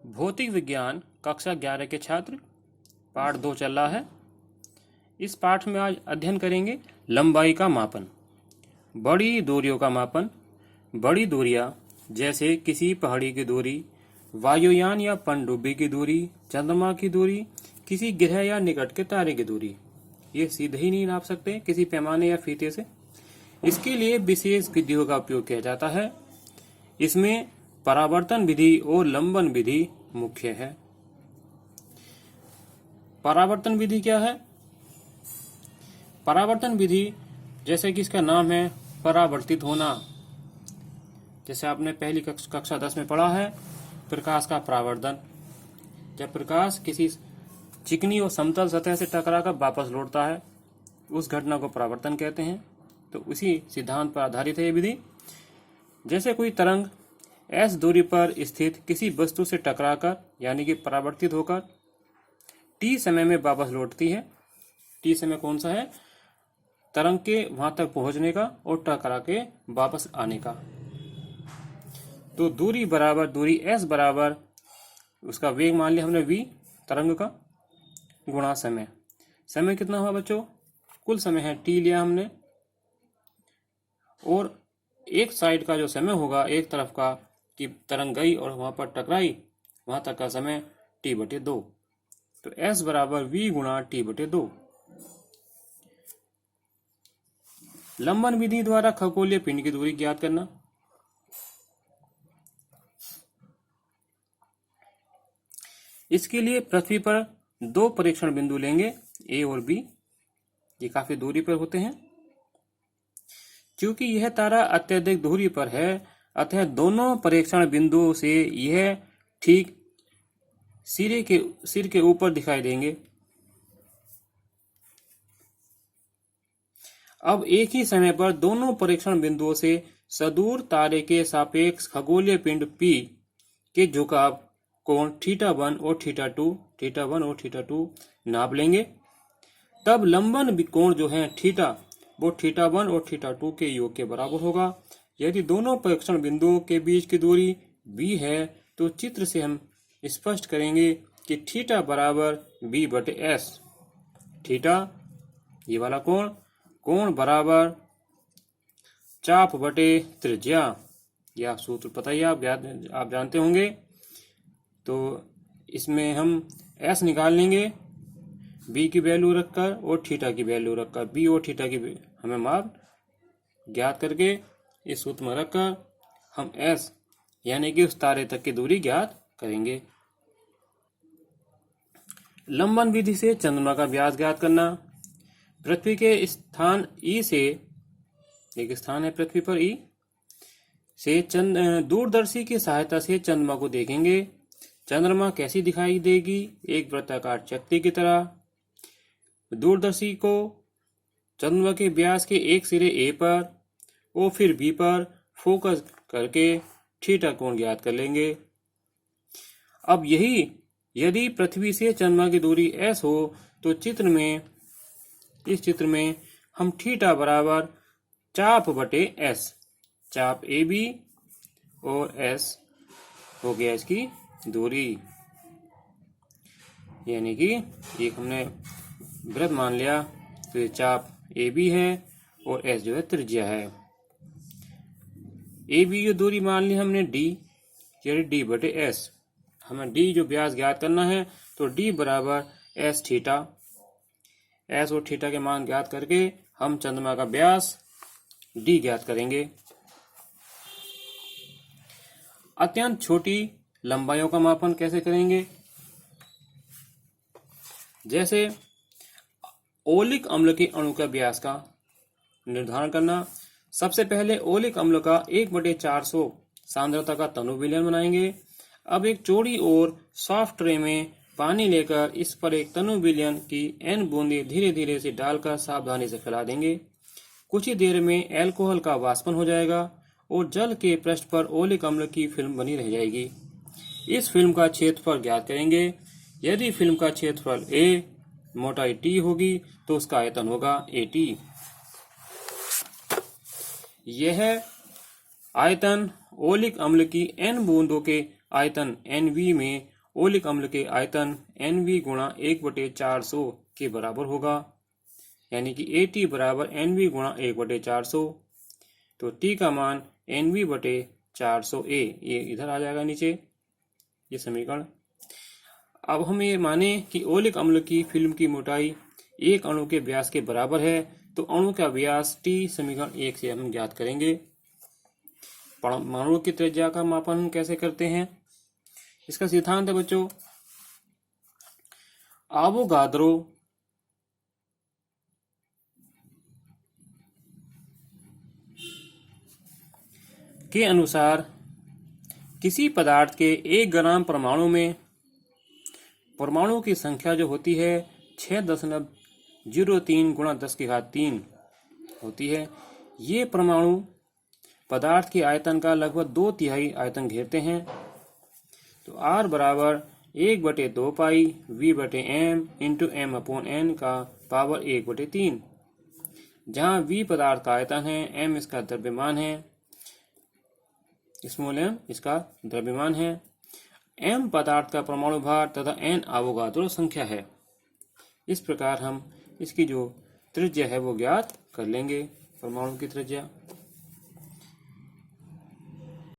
भौतिक विज्ञान कक्षा 11 के छात्र, पाठ 2 चल रहा है। इस पाठ में आज अध्ययन करेंगे लंबाई का मापन, बड़ी दूरियों का मापन। बड़ी दूरियां जैसे किसी पहाड़ी की दूरी, वायुयान या पनडुब्बी की दूरी, चंद्रमा की दूरी, किसी ग्रह या निकट के तारे की दूरी, ये सीधे ही नहीं नाप सकते किसी पैमाने या फीते से। इसके लिए विशेष विधियों का उपयोग किया जाता है। इसमें परावर्तन विधि और लंबन विधि मुख्य है। परावर्तन विधि क्या है? परावर्तन विधि जैसे कि इसका नाम है परावर्तित होना। जैसे आपने पहली कक्षा 10 में पढ़ा है, प्रकाश का परावर्तन। जब प्रकाश किसी चिकनी और समतल सतह से टकराकर वापस लौटता है, उस घटना को परावर्तन कहते हैं। तो उसी सिद्धांत पर आधारित है ये विधि। जैसे कोई तरंग s दूरी पर स्थित किसी वस्तु से टकराकर यानी कि परावर्तित होकर t समय में वापस लौटती है। t समय कौन सा है? तरंग के वहां तक पहुंचने का और टकरा के वापस आने का। तो दूरी s बराबर उसका वेग मान लिया हमने v तरंग का गुणा समय। समय कितना हुआ बच्चों? कुल समय है t लिया हमने, और एक साइड का जो समय होगा, एक तरफ का कि तरंग गई और वहां पर टकराई, वहां तक का समय t/2। तो s बराबर v गुणा t/2। लंबन विधि द्वारा खगोलीय पिंड की दूरी ज्ञात करना। इसके लिए पृथ्वी पर दो परीक्षण बिंदु लेंगे, ए और बी। ये काफी दूरी पर होते हैं। क्योंकि यह तारा अत्यधिक दूरी पर है, अतः दोनों परीक्षण बिंदुओं से यह ठीक सिर के ऊपर दिखाई देंगे। अब एक ही समय पर दोनों परीक्षण बिंदुओं से सदूर तारे के सापेक्ष खगोलीय पिंड P के झुकाव कोण θ1 और θ2 नाप लेंगे। तब लंबन कोण जो है थीटा, वो θ1 और θ2 के योग के बराबर होगा। यदि दोनों परीक्षण बिंदुओं के बीच की दूरी b है, तो चित्र से हम स्पष्ट करेंगे कि θ बराबर b/s। थीटा ये वाला कोण बराबर चाप बटे त्रिज्या। यह सूत्र पता ही आप जानते होंगे। तो इसमें हम s निकाल लेंगे b की वैल्यू रखकर और थीटा की वैल्यू रखकर। b और थीटा की हमें माप ज्ञात करके इस सूत्र में रखकर हम s यानी कि उस तारे तक की दूरी ज्ञात करेंगे। लंबन विधि से चंद्रमा का व्यास ज्ञात करना। पृथ्वी के स्थान E से, एक स्थान है पृथ्वी पर E से दूरदर्शी की सहायता से चंद्रमा को देखेंगे। चंद्रमा कैसी दिखाई देगी? एक वृत्ताकार चक्री की तरह। दूरदर्शी को चंद्रमा के व्यास के एक सिरे A पर और फिर B पर फोकस करके थीटा कोण ज्ञात कर लेंगे। अब यही यदि पृथ्वी से चंद्रमा की दूरी s हो, तो इस चित्र में हम थीटा बराबर चाप बटे s, चाप AB और s हो गया इसकी दूरी। यानी कि एक हमने वृत्त मान लिया, तो ये चाप AB है और s जो है त्रिज्या है। AB की दूरी मान ली हमने d, यानी d/s। हमें d जो व्यास ज्ञात करना है, तो d बराबर s थीटा। s और थीटा के मान ज्ञात करके हम चंद्रमा का व्यास d ज्ञात करेंगे। अत्यंत छोटी लंबाइयों का मापन कैसे करेंगे? जैसे ओलिक अम्ल के अणु का व्यास का निर्धारण करना। सबसे पहले ओलिक अम्ल का 1/400 सांद्रता का तनु विलयन बनाएंगे। अब एक चौड़ी और सॉफ्ट ट्रे में पानी लेकर इस पर एक तनु विलयन की n बूंदें धीरे धीरे से डालकर सावधानी से फैला देंगे। कुछ ही देर में अल्कोहल का वाष्पन हो जाएगा और जल के पृष्ठ पर ओलिक अम्ल की फिल्म बनी रह जाएगी। इस फिल्म का क्षेत्रफल ज्ञात करेंगे। यदि फिल्म का क्षेत्रफल A, मोटाई T होगी, तो उसका आयतन होगा AT। यह आयतन ओलिक अम्ल की n बूंदों के आयतन NV में ओलिक अम्ल के आयतन NV गुणा 1/400 के बराबर होगा, यानी कि AT बराबर NV गुणा 1/400। तो T का मान NV/400A, ये इधर आ जाएगा नीचे ये समीकरण। अब हम ये माने कि ओलिक अम्ल की फिल्म की मोटाई एक अणु के व्यास के बराबर है, तो अणु का व्यास T समीकरण 1 से हम ज्ञात करेंगे। परमाणु की त्रिज्या का मापन हम कैसे करते हैं, इसका सिद्धांत है बच्चों, आवोगाद्रो के अनुसार किसी पदार्थ के 1 ग्राम परमाणु में परमाणु की संख्या जो होती है 6.03 गुणा 10⁻³ होती है। ये परमाणु पदार्थ के आयतन का लगभग 2/3 आयतन घेरते हैं। तो R बराबर 1/2 पाई V/m इंटू m/n का पावर 1/3, जहाँ V पदार्थ का आयतन है, m इसका द्रव्यमान है, स्मॉल m इसका द्रव्यमान है, m पदार्थ का परमाणु भार तथा n अवोगाद्रो संख्या है। इस प्रकार हम इसकी जो त्रिज्या है वो ज्ञात कर लेंगे, परमाणु की त्रिज्या।